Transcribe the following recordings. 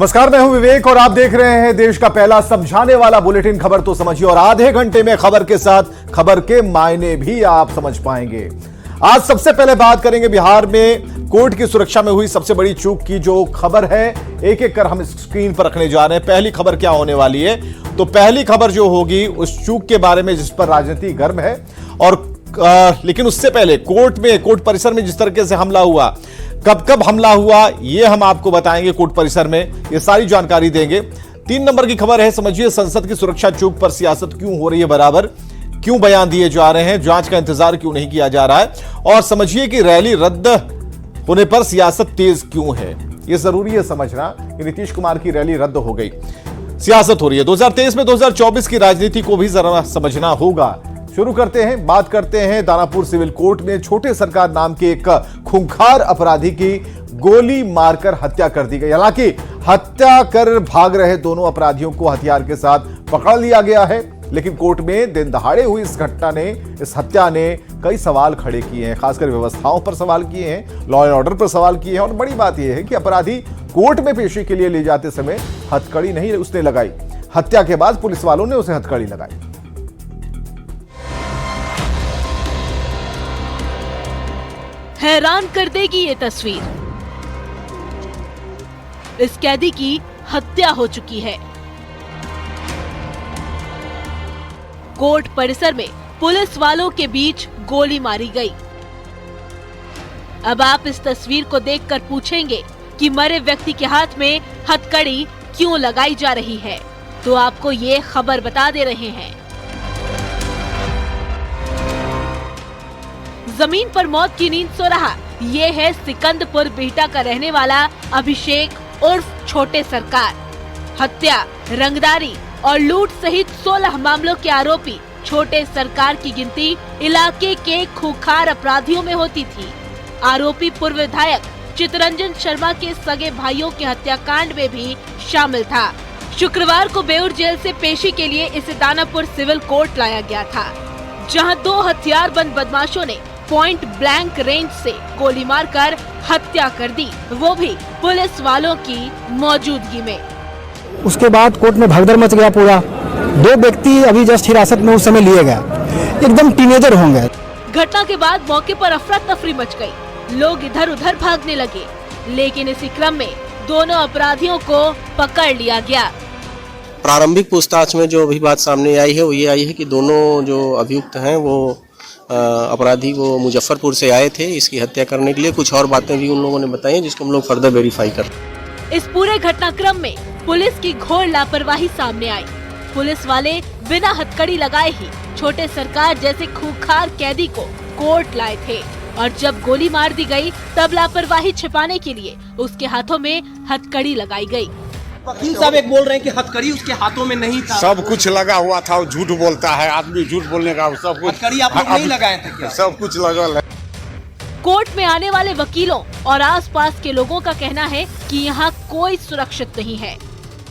नमस्कार, मैं हूं विवेक और आप देख रहे हैं देश का पहला समझाने वाला बुलेटिन खबर तो समझिए, और आधे घंटे में खबर के साथ खबर के मायने भी आप समझ पाएंगे। आज सबसे पहले बात करेंगे बिहार में कोर्ट की सुरक्षा में हुई सबसे बड़ी चूक की जो खबर है, एक एक कर हम स्क्रीन पर रखने जा रहे हैं। पहली खबर क्या होने वाली है, तो पहली खबर जो होगी उस चूक के बारे में जिस पर राजनीति गर्म है। और लेकिन उससे पहले कोर्ट परिसर में जिस तरीके से हमला हुआ, कब कब हमला हुआ ये हम आपको बताएंगे। कोर्ट परिसर में ये सारी जानकारी देंगे। 3 नंबर की खबर है, समझिए संसद की सुरक्षा चूक पर सियासत क्यों हो रही है बराबर, क्यों बयान दिए जा रहे हैं, जांच का इंतजार क्यों नहीं किया जा रहा है, और समझिए कि रैली रद्द होने पर सियासत तेज क्यों है। यह जरूरी है समझना कि नीतीश कुमार की रैली रद्द हो गई, सियासत हो रही है। 2023 में 2024 की राजनीति को भी जरा समझना होगा। शुरू करते हैं, बात करते हैं दानापुर सिविल कोर्ट में छोटे सरकार नाम के एक खूंखार अपराधी की गोली मारकर हत्या कर दी गई। हालांकि हत्या कर भाग रहे दोनों अपराधियों को हथियार के साथ पकड़ लिया गया है, लेकिन कोर्ट में दिन दहाड़े हुई इस हत्या ने कई सवाल खड़े किए हैं, खासकर व्यवस्थाओं पर सवाल किए हैं, लॉ एंड ऑर्डर पर सवाल किए हैं। और बड़ी बात यह है कि अपराधी कोर्ट में पेशी के लिए ले जाते समय हथकड़ी नहीं उसने लगाई, हत्या के बाद पुलिस वालों ने उसे हथकड़ी लगाई। हैरान कर देगी ये तस्वीर। इस कैदी की हत्या हो चुकी है। कोर्ट परिसर में पुलिस वालों के बीच गोली मारी गई। अब आप इस तस्वीर को देखकर पूछेंगे कि मरे व्यक्ति के हाथ में हथकड़ी क्यों लगाई जा रही है, तो आपको ये खबर बता दे रहे हैं। जमीन पर मौत की नींद सो रहा ये है सिकंदपुर बिहटा का रहने वाला अभिषेक उर्फ छोटे सरकार। हत्या, रंगदारी और लूट सहित 16 मामलों के आरोपी छोटे सरकार की गिनती इलाके के खूंखार अपराधियों में होती थी। आरोपी पूर्व विधायक चितरंजन शर्मा के सगे भाइयों के हत्याकांड में भी शामिल था। शुक्रवार को बेउर जेल से पेशी के लिए इसे दानापुर सिविल कोर्ट लाया गया था, जहां 2 हथियारबंद बदमाशों ने पॉइंट ब्लैंक रेंज से गोली मारकर हत्या कर दी, वो भी पुलिस वालों की मौजूदगी में। उसके बाद कोर्ट में भगदड़ मच गया पूरा। 2 व्यक्ति अभी जस्ट हिरासत में उस समय लिए गए, एकदम टीनेजर होंगे। घटना के बाद मौके पर अफरा तफरी मच गई, लोग इधर उधर भागने लगे, लेकिन इसी क्रम में दोनों अपराधियों को पकड़ लिया गया। प्रारंभिक पूछताछ में जो अभी बात सामने आई है वो ये आई है कि दोनों जो अभियुक्त हैं वो अपराधी वो मुजफ्फरपुर से आए थे इसकी हत्या करने के लिए। कुछ और बातें भी उन लोगों ने बताई हैं जिसको हम लोग फर्दर वेरीफाई कर रहे हैं। इस पूरे घटनाक्रम में पुलिस की घोर लापरवाही सामने आई। पुलिस वाले बिना हथकड़ी लगाए ही छोटे सरकार जैसे खूंखार कैदी को कोर्ट लाए थे, और जब गोली मार दी गई तब लापरवाही छिपाने के लिए उसके हाथों में हथकड़ी लगाई गई। वकील साहब एक बोल रहे हैं कि हथकड़ी उसके हाथों में नहीं था, सब कुछ लगा हुआ था। वो झूठ बोलता है, आदमी झूठ बोलने का सब कुछ। हथकड़ी आप लोग नहीं लगाए थे क्या? सब कुछ लगा है। कोर्ट में आने वाले वकीलों और आसपास के लोगों का कहना है कि यहाँ कोई सुरक्षित नहीं है।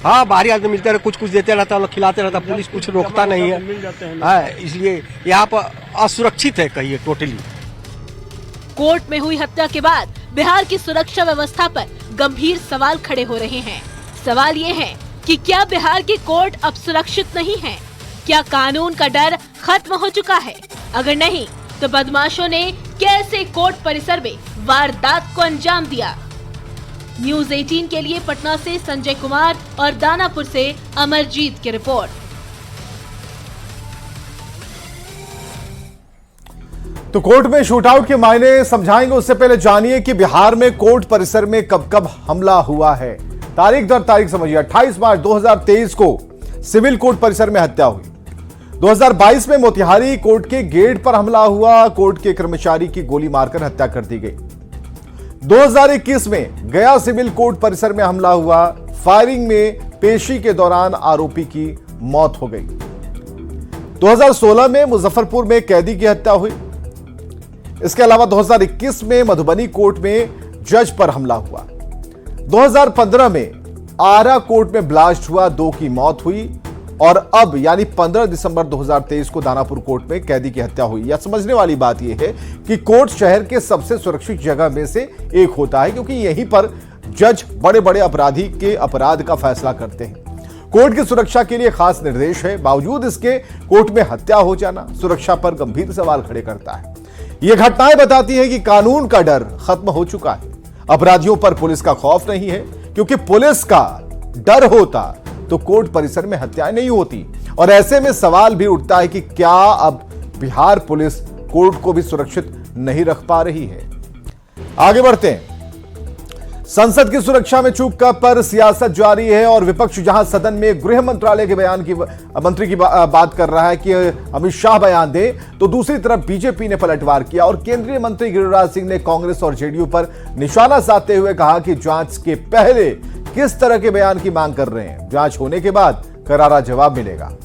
हाँ, बाहरी आदमी मिलते रहते, कुछ देते रहता, खिलाते रहता, पुलिस कुछ रोकता नहीं है। इसलिए यहाँ पर असुरक्षित है कहिए टोटली। कोर्ट में हुई हत्या के बाद बिहार की सुरक्षा व्यवस्था पर गंभीर सवाल खड़े हो रहे हैं। सवाल ये है कि क्या बिहार की कोर्ट अब सुरक्षित नहीं है? क्या कानून का डर खत्म हो चुका है? अगर नहीं तो बदमाशों ने कैसे कोर्ट परिसर में वारदात को अंजाम दिया? न्यूज़ 18 के लिए पटना से संजय कुमार और दानापुर से अमरजीत की रिपोर्ट। तो कोर्ट में शूटआउट के मायने समझाएंगे, उससे पहले जानिए कि बिहार में कोर्ट परिसर में कब कब हमला हुआ है। तारीख दर तारीख समझिए। 28 मार्च 2023 को सिविल कोर्ट परिसर में हत्या हुई। 2022 में मोतिहारी कोर्ट के गेट पर हमला हुआ, कोर्ट के कर्मचारी की गोली मारकर हत्या कर दी गई। 2021 में गया सिविल कोर्ट परिसर में हमला हुआ, फायरिंग में पेशी के दौरान आरोपी की मौत हो गई। 2016 में मुजफ्फरपुर में कैदी की हत्या हुई। इसके अलावा 2021 में मधुबनी कोर्ट में जज पर हमला हुआ। 2015 में आरा कोर्ट में ब्लास्ट हुआ, 2 की मौत हुई, और अब यानी 15 दिसंबर 2023 को दानापुर कोर्ट में कैदी की हत्या हुई। यह समझने वाली बात यह है कि कोर्ट शहर के सबसे सुरक्षित जगह में से एक होता है, क्योंकि यहीं पर जज बड़े बड़े अपराधी के अपराध का फैसला करते हैं। कोर्ट की सुरक्षा के लिए खास निर्देश है, बावजूद इसके कोर्ट में हत्या हो जाना सुरक्षा पर गंभीर सवाल खड़े करता है। ये घटनाएं बताती हैं कि कानून का डर खत्म हो चुका है। अपराधियों पर पुलिस का खौफ नहीं है, क्योंकि पुलिस का डर होता तो कोर्ट परिसर में हत्याएं नहीं होती। और ऐसे में सवाल भी उठता है कि क्या अब बिहार पुलिस कोर्ट को भी सुरक्षित नहीं रख पा रही है। आगे बढ़ते हैं। संसद की सुरक्षा में चूक पर सियासत जारी है और विपक्ष जहां सदन में गृह मंत्रालय के बयान की मंत्री की बात कर रहा है कि अमित शाह बयान दे, तो दूसरी तरफ बीजेपी ने पलटवार किया और केंद्रीय मंत्री गिरिराज सिंह ने कांग्रेस और जेडीयू पर निशाना साधते हुए कहा कि जांच के पहले किस तरह के बयान की मांग कर रहे हैं, जांच होने के बाद करारा जवाब मिलेगा।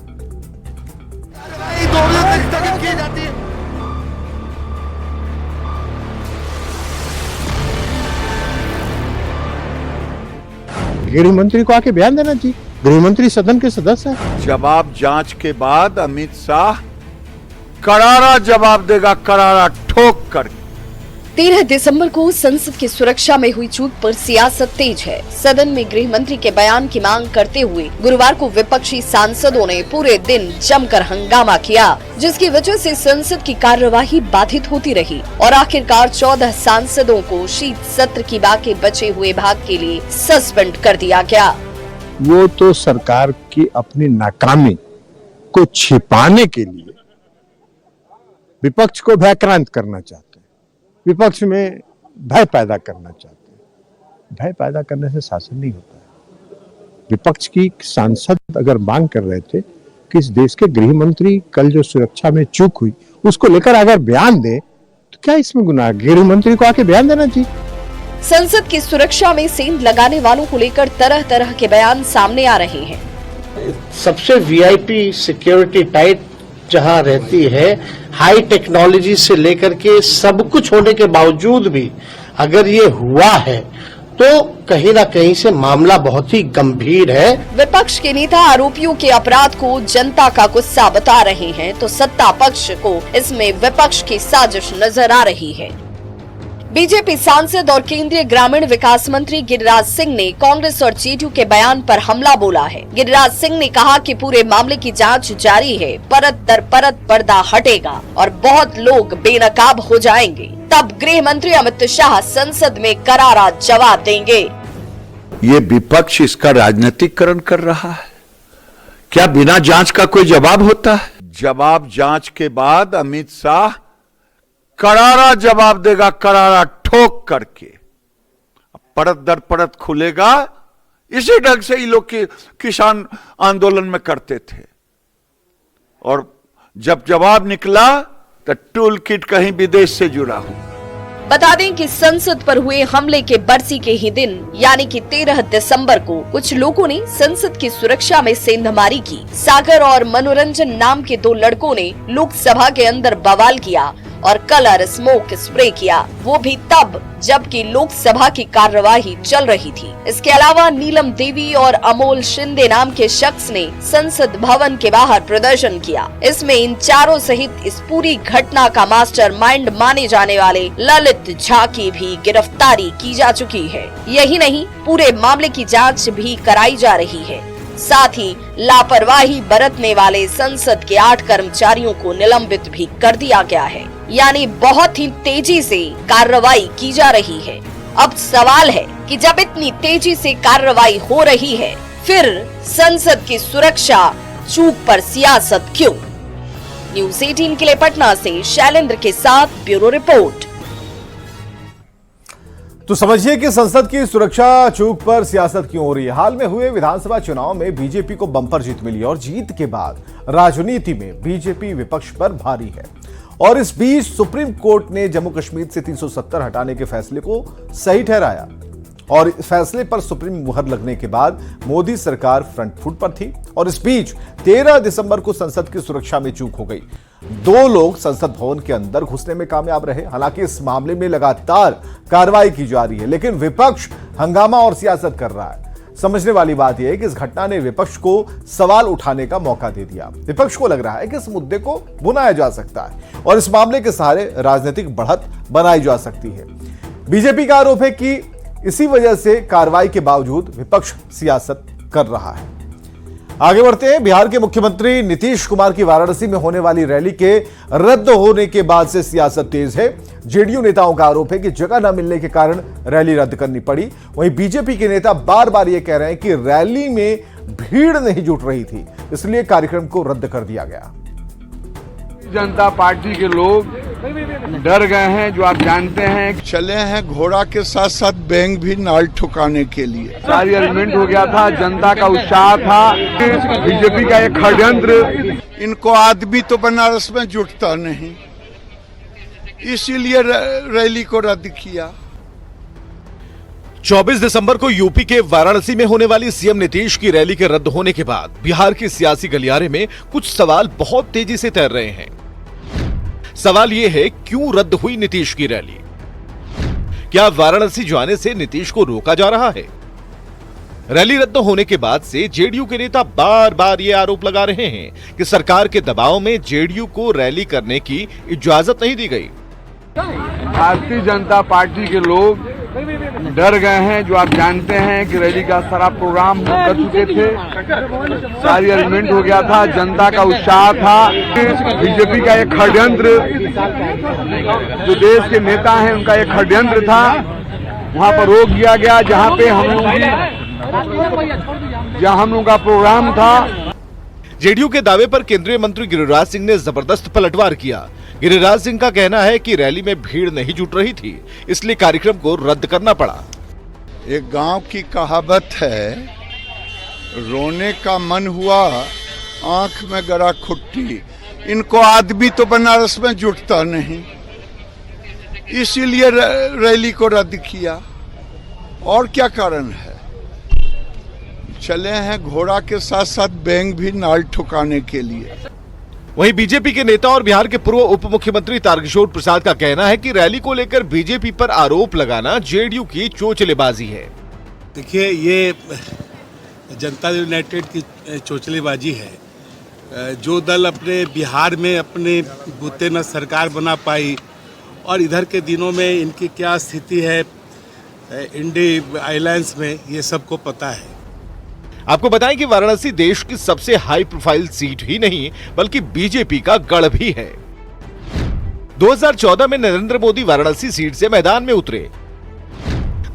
गृह मंत्री को आके बयान देना चाहिए, गृह मंत्री सदन के सदस्य है। जवाब जांच के बाद अमित शाह करारा जवाब देगा, करारा ठोक कर। 13 दिसंबर को संसद की सुरक्षा में हुई चूक पर सियासत तेज है। सदन में गृह मंत्री के बयान की मांग करते हुए गुरुवार को विपक्षी सांसदों ने पूरे दिन जमकर हंगामा किया, जिसकी वजह से संसद की कार्यवाही बाधित होती रही और आखिरकार 14 सांसदों को शीत सत्र की बाकी बचे हुए भाग के लिए सस्पेंड कर दिया गया। वो तो सरकार की अपनी नाकामी को छिपाने के लिए विपक्ष को भयक्रांत करना चाहते हैं, विपक्ष में भय पैदा करना चाहते हैं। भय पैदा करने से शासन नहीं होता है। विपक्ष की सांसद अगर मांग कर रहे थे कि इस देश के गृह मंत्री कल जो सुरक्षा में चूक हुई उसको लेकर अगर बयान दे, तो क्या इसमें गुनाह? गृह मंत्री को आके बयान देना चाहिए। संसद की सुरक्षा में सेंध लगाने वालों को लेकर तरह तरह के बयान सामने आ रहे हैं। सबसे वीआईपी सिक्योरिटी टाइट जहां रहती है, हाई टेक्नोलॉजी से लेकर के सब कुछ होने के बावजूद भी अगर ये हुआ है तो कहीं ना कहीं से मामला बहुत ही गंभीर है। विपक्ष के नेता आरोपियों के अपराध को जनता का गुस्सा बता रहे हैं, तो सत्ता पक्ष को इसमें विपक्ष की साजिश नजर आ रही है। बीजेपी सांसद और केंद्रीय ग्रामीण विकास मंत्री गिरिराज सिंह ने कांग्रेस और जेडीयू के बयान पर हमला बोला है। गिरिराज सिंह ने कहा कि पूरे मामले की जांच जारी है, परत दर परत पर्दा हटेगा और बहुत लोग बेनकाब हो जाएंगे, तब गृह मंत्री अमित शाह संसद में करारा जवाब देंगे। ये विपक्ष इसका राजनीतिकरण कर रहा है। क्या बिना जांच का कोई जवाब होता है? जवाब जांच के बाद अमित शाह करारा जवाब देगा, करारा ठोक करके। परत दर परत खुलेगा। इसी ढंग से ये लोग किसान आंदोलन में करते थे और जब जवाब निकला तो टूल किट कहीं विदेश से जुड़ा हो। बता दें कि संसद पर हुए हमले के बरसी के ही दिन यानी कि 13 दिसंबर को कुछ लोगों ने संसद की सुरक्षा में सेंधमारी की। सागर और मनोरंजन नाम के 2 लड़कों ने लोकसभा के अंदर बवाल किया और कलर स्मोक स्प्रे किया, वो भी तब जबकि लोकसभा की कार्यवाही चल रही थी। इसके अलावा नीलम देवी और अमोल शिंदे नाम के शख्स ने संसद भवन के बाहर प्रदर्शन किया। इसमें इन चारों सहित इस पूरी घटना का मास्टरमाइंड माने जाने वाले ललित झा की भी गिरफ्तारी की जा चुकी है। यही नहीं, पूरे मामले की जांच भी कराई जा रही है। साथ ही लापरवाही बरतने वाले संसद के 8 कर्मचारियों को निलंबित भी कर दिया गया है। यानी बहुत ही तेजी से कार्रवाई की जा रही है। अब सवाल है कि जब इतनी तेजी से कार्रवाई हो रही है, फिर संसद की सुरक्षा चूक पर सियासत क्यों? न्यूज़ 18 के लिए पटना से शैलेंद्र के साथ ब्यूरो रिपोर्ट। तो समझिए कि संसद की सुरक्षा चूक पर सियासत क्यों हो रही है। हाल में हुए विधानसभा चुनाव में बीजेपी को बम्पर जीत मिली और जीत के बाद राजनीति में बीजेपी विपक्ष पर भारी है। और इस बीच सुप्रीम कोर्ट ने जम्मू कश्मीर से 370 हटाने के फैसले को सही ठहराया और फैसले पर सुप्रीम मुहर लगने के बाद मोदी सरकार फ्रंट फुट पर थी। और इस बीच 13 दिसंबर को संसद की सुरक्षा में चूक हो गई। 2 लोग संसद भवन के अंदर घुसने में कामयाब रहे। हालांकि इस मामले में लगातार कार्रवाई की जा रही है, लेकिन विपक्ष हंगामा और सियासत कर रहा है। समझने वाली बात यह है कि इस घटना ने विपक्ष को सवाल उठाने का मौका दे दिया। विपक्ष को लग रहा है कि इस मुद्दे को भुनाया जा सकता है और इस मामले के सहारे राजनीतिक बढ़त बनाई जा सकती है। बीजेपी का आरोप है कि इसी वजह से कार्रवाई के बावजूद विपक्ष सियासत कर रहा है। आगे बढ़ते हैं। बिहार के मुख्यमंत्री नीतीश कुमार की वाराणसी में होने वाली रैली के रद्द होने के बाद से सियासत तेज है। जेडीयू नेताओं का आरोप है कि जगह न मिलने के कारण रैली रद्द करनी पड़ी। वहीं बीजेपी के नेता बार बार यह कह रहे हैं कि रैली में भीड़ नहीं जुट रही थी, इसलिए कार्यक्रम को रद्द कर दिया गया। जनता पार्टी के लोग डर गए हैं, जो आप जानते हैं। चले हैं घोड़ा के साथ साथ बैंग भी नाल ठुकाने के लिए। सारी अरेंजमेंट हो गया था, जनता का उत्साह था। बीजेपी का एक षड्यंत्र। इनको आदमी तो बनारस में जुटता नहीं, इसीलिए रैली को रद्द किया। 24 दिसंबर को यूपी के वाराणसी में होने वाली सीएम नीतीश की रैली के रद्द होने के बाद बिहार के सियासी गलियारे में कुछ सवाल बहुत तेजी से तैर रहे हैं। सवाल यह है, क्यों रद्द हुई नीतीश की रैली? क्या वाराणसी जाने से नीतीश को रोका जा रहा है? रैली रद्द होने के बाद से जेडीयू के नेता बार बार यह आरोप लगा रहे हैं कि सरकार के दबाव में जेडीयू को रैली करने की इजाजत नहीं दी गई। भारतीय जनता पार्टी के लोग डर गए हैं, जो आप जानते हैं कि रैली का सारा प्रोग्राम कर चुके थे। सारी अरेंजमेंट हो गया था, जनता का उत्साह था। बीजेपी का एक षड्यंत्र, जो देश के नेता हैं उनका एक षड्यंत्र था, वहां पर रोक दिया गया जहां पे हम लोग का प्रोग्राम था। जेडीयू के दावे पर केंद्रीय मंत्री गिरिराज सिंह ने जबरदस्त पलटवार किया। गिरिराज सिंह का कहना है कि रैली में भीड़ नहीं जुट रही थी, इसलिए कार्यक्रम को रद्द करना पड़ा। एक गांव की कहावत है, रोने का मन हुआ आंख में गड़ा खुट्टी। इनको आदमी तो बनारस में जुटता नहीं, इसीलिए रैली को रद्द किया। और क्या कारण है? चले हैं घोड़ा के साथ साथ बैंग भी नाल ठुकाने के लिए। वहीं बीजेपी के नेता और बिहार के पूर्व उप मुख्यमंत्री तारकिशोर प्रसाद का कहना है कि रैली को लेकर बीजेपी पर आरोप लगाना जेडीयू की चोचलेबाजी है। देखिए, ये जनता यूनाइटेड की चोचलेबाजी है। जो दल अपने बिहार में अपने बूते न सरकार बना पाई, और इधर के दिनों में इनकी क्या स्थिति है इंडी अलायंस में, ये सबको पता है। आपको बताएं कि वाराणसी देश की सबसे हाई प्रोफाइल सीट ही नहीं बल्कि बीजेपी का गढ़ भी है। 2014 में नरेंद्र मोदी वाराणसी सीट से मैदान में उतरे।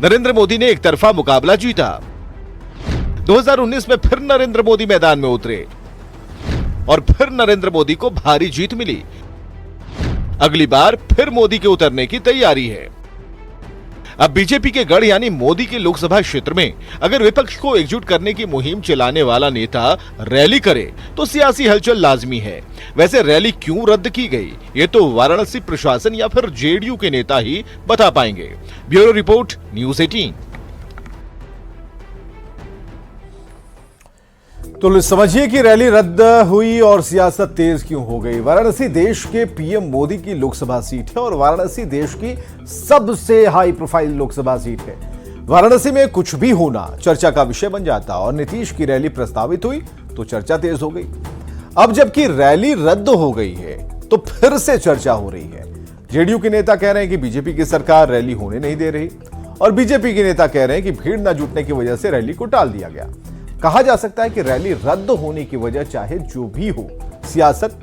नरेंद्र मोदी ने एक तरफा मुकाबला जीता। 2019 में फिर नरेंद्र मोदी मैदान में उतरे और फिर नरेंद्र मोदी को भारी जीत मिली। अगली बार फिर मोदी के उतरने की तैयारी है। अब बीजेपी के गढ़ यानी मोदी के लोकसभा क्षेत्र में अगर विपक्ष को एकजुट करने की मुहिम चलाने वाला नेता रैली करे तो सियासी हलचल लाजमी है। वैसे रैली क्यों रद्द की गई, ये तो वाराणसी प्रशासन या फिर जेडीयू के नेता ही बता पाएंगे। Bureau report, news 18। तो समझिए कि रैली रद्द हुई और सियासत तेज क्यों हो गई। वाराणसी देश के पीएम मोदी की लोकसभा सीट है और वाराणसी देश की सबसे हाई प्रोफाइल लोकसभा सीट है। वाराणसी में कुछ भी होना चर्चा का विषय बन जाता और नीतीश की रैली प्रस्तावित हुई तो चर्चा तेज हो गई। अब जबकि रैली रद्द हो गई है तो फिर से चर्चा हो रही है। जेडीयू के नेता कह रहे हैं कि बीजेपी की सरकार रैली होने नहीं दे रही और बीजेपी के नेता कह रहे हैं कि भीड़ न जुटने की वजह से रैली को टाल दिया गया। कहा जा सकता है कि रैली रद्द होने की वजह चाहे जो भी हो, सियासत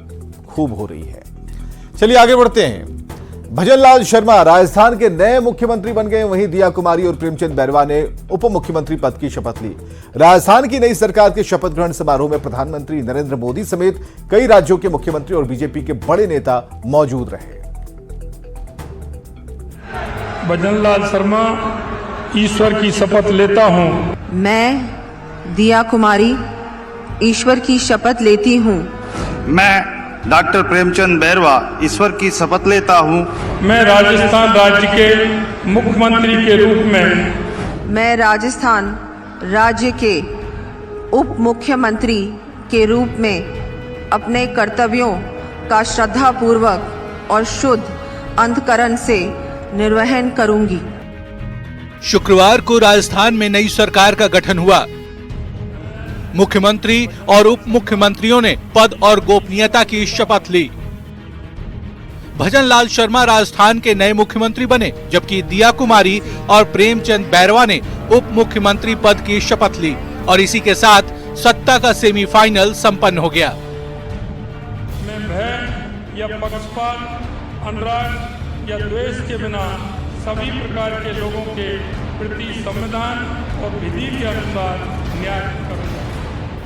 खूब हो रही है। चलिए आगे बढ़ते हैं। भजनलाल शर्मा राजस्थान के नए मुख्यमंत्री बन गए। वहीं दिया कुमारी और प्रेमचंद बैरवा ने उप मुख्यमंत्री पद की शपथ ली। राजस्थान की नई सरकार के शपथ ग्रहण समारोह में प्रधानमंत्री नरेंद्र मोदी समेत कई राज्यों के मुख्यमंत्री और बीजेपी के बड़े नेता मौजूद रहे। भजनलाल शर्मा ईश्वर की शपथ लेता हूं। मैं दिया कुमारी ईश्वर की शपथ लेती हूँ। मैं डॉक्टर प्रेमचंद बैरवा ईश्वर की शपथ लेता हूँ। मैं राजस्थान राज्य के मुख्यमंत्री के रूप में मैं राजस्थान राज्य के उप मुख्यमंत्री के रूप में अपने कर्तव्यों का श्रद्धापूर्वक और शुद्ध अंतःकरण से निर्वहन करूंगी। शुक्रवार को राजस्थान में नई सरकार का गठन हुआ। मुख्यमंत्री और उप मुख्यमंत्रियों ने पद और गोपनीयता की शपथ ली। भजनलाल शर्मा राजस्थान के नए मुख्यमंत्री बने, जबकि दिया कुमारी और प्रेमचंद बैरवा ने उप मुख्यमंत्री पद की शपथ ली और इसी के साथ सत्ता का सेमीफाइनल संपन्न हो गया। मैं भय या पक्षपात, अनुराग या द्वेष के बिना सभी प्रकार के लोगों के प्रति संविधान और विधि के अनुसार न्याय करूंगा।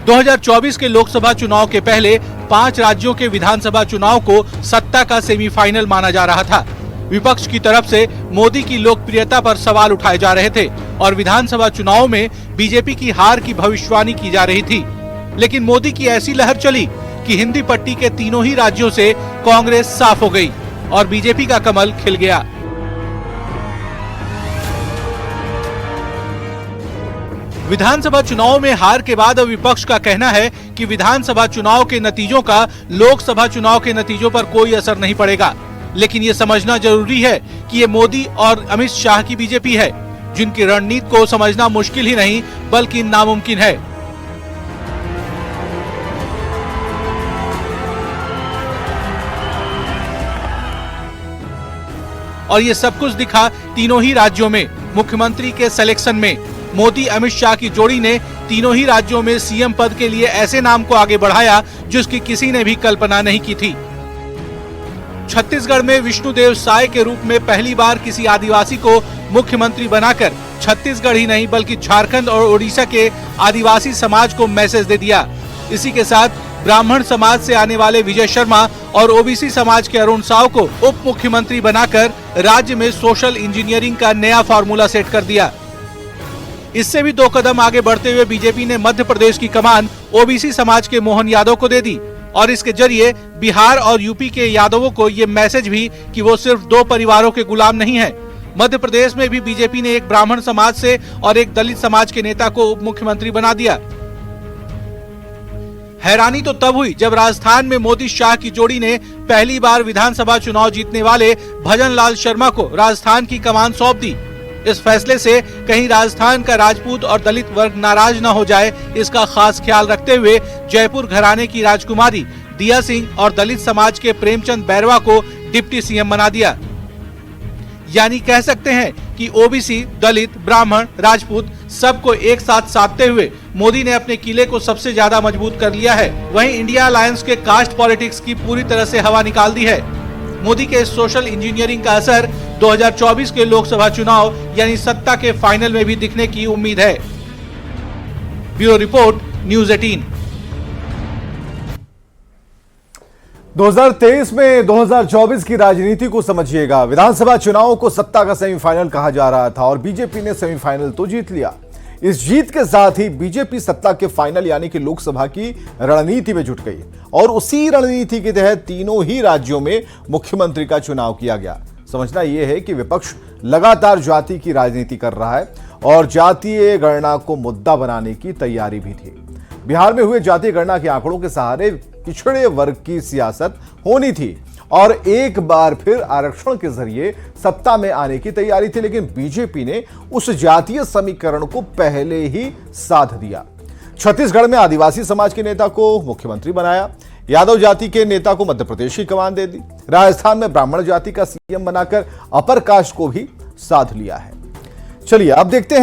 2024 के लोकसभा चुनाव के पहले 5 राज्यों के विधानसभा चुनाव को सत्ता का सेमीफाइनल माना जा रहा था। विपक्ष की तरफ से मोदी की लोकप्रियता पर सवाल उठाए जा रहे थे और विधानसभा चुनाव में बीजेपी की हार की भविष्यवाणी की जा रही थी। लेकिन मोदी की ऐसी लहर चली कि हिंदी पट्टी के तीनों ही राज्यों से कांग्रेस साफ हो गई और बीजेपी का कमल खिल गया। विधानसभा चुनाव में हार के बाद अब विपक्ष का कहना है कि विधानसभा चुनाव के नतीजों का लोकसभा चुनाव के नतीजों पर कोई असर नहीं पड़ेगा। लेकिन ये समझना जरूरी है कि ये मोदी और अमित शाह की बीजेपी है, जिनकी रणनीति को समझना मुश्किल ही नहीं बल्कि नामुमकिन है। और ये सब कुछ दिखा तीनों ही राज्यों में मुख्यमंत्री के सिलेक्शन में। मोदी अमित शाह की जोड़ी ने तीनों ही राज्यों में सीएम पद के लिए ऐसे नाम को आगे बढ़ाया जिसकी किसी ने भी कल्पना नहीं की थी। छत्तीसगढ़ में विष्णुदेव साय के रूप में पहली बार किसी आदिवासी को मुख्यमंत्री बनाकर छत्तीसगढ़ ही नहीं बल्कि झारखंड और ओडिशा के आदिवासी समाज को मैसेज दे दिया। इसी के साथ ब्राह्मण समाज से आने वाले विजय शर्मा और ओबीसी समाज के अरुण साव को उप मुख्यमंत्री बनाकर राज्य में सोशल इंजीनियरिंग का नया फॉर्मूला सेट कर दिया। इससे भी 2 कदम आगे बढ़ते हुए बीजेपी ने मध्य प्रदेश की कमान ओबीसी समाज के मोहन यादव को दे दी और इसके जरिए बिहार और यूपी के यादवों को ये मैसेज भी कि वो सिर्फ 2 परिवारों के गुलाम नहीं है। मध्य प्रदेश में भी बीजेपी ने एक ब्राह्मण समाज से और एक दलित समाज के नेता को उप मुख्यमंत्री बना दिया। हैरानी तो तब हुई जब राजस्थान में मोदी शाह की जोड़ी ने पहली बार विधानसभा चुनाव जीतने वाले भजनलाल शर्मा को राजस्थान की कमान सौंप दी। इस फैसले से कहीं राजस्थान का राजपूत और दलित वर्ग नाराज न हो जाए, इसका खास ख्याल रखते हुए जयपुर घराने की राजकुमारी दिया सिंह और दलित समाज के प्रेमचंद बैरवा को डिप्टी सीएम बना दिया। यानी कह सकते हैं कि ओबीसी, दलित, ब्राह्मण, राजपूत सबको एक साथ साधते हुए मोदी ने अपने किले को सबसे ज्यादा मजबूत कर लिया है। वहीं इंडिया अलायंस के कास्ट पॉलिटिक्स की पूरी तरह से हवा निकाल दी है। मोदी के सोशल इंजीनियरिंग का असर 2024 के लोकसभा चुनाव यानी सत्ता के फाइनल में भी दिखने की उम्मीद है। Bureau report, news 18। 2023 में 2024 की राजनीति को समझिएगा। विधानसभा चुनाव को सत्ता का सेमीफाइनल कहा जा रहा था और बीजेपी ने सेमीफाइनल तो जीत लिया। इस जीत के साथ ही बीजेपी सत्ता के फाइनल यानी कि लोकसभा की रणनीति में जुट गई और उसी रणनीति के तहत तीनों ही राज्यों में मुख्यमंत्री का चुनाव किया गया। समझना यह है कि विपक्ष लगातार जाति की राजनीति कर रहा है और जातीय गणना को मुद्दा बनाने की तैयारी भी थी। बिहार में हुए जातीय गणना के आंकड़ों के सहारे पिछड़े वर्ग की सियासत होनी थी और एक बार फिर आरक्षण के जरिए सत्ता में आने की तैयारी थी, लेकिन बीजेपी ने उस जातीय समीकरण को पहले ही साध दिया। छत्तीसगढ़ में आदिवासी समाज के नेता को मुख्यमंत्री बनाया, यादव जाति के नेता को मध्य प्रदेश की कमान दे दी, राजस्थान में ब्राह्मण जाति का सीएम बनाकर अपर कास्ट को भी साध लिया है। चलिए अब देखते हैं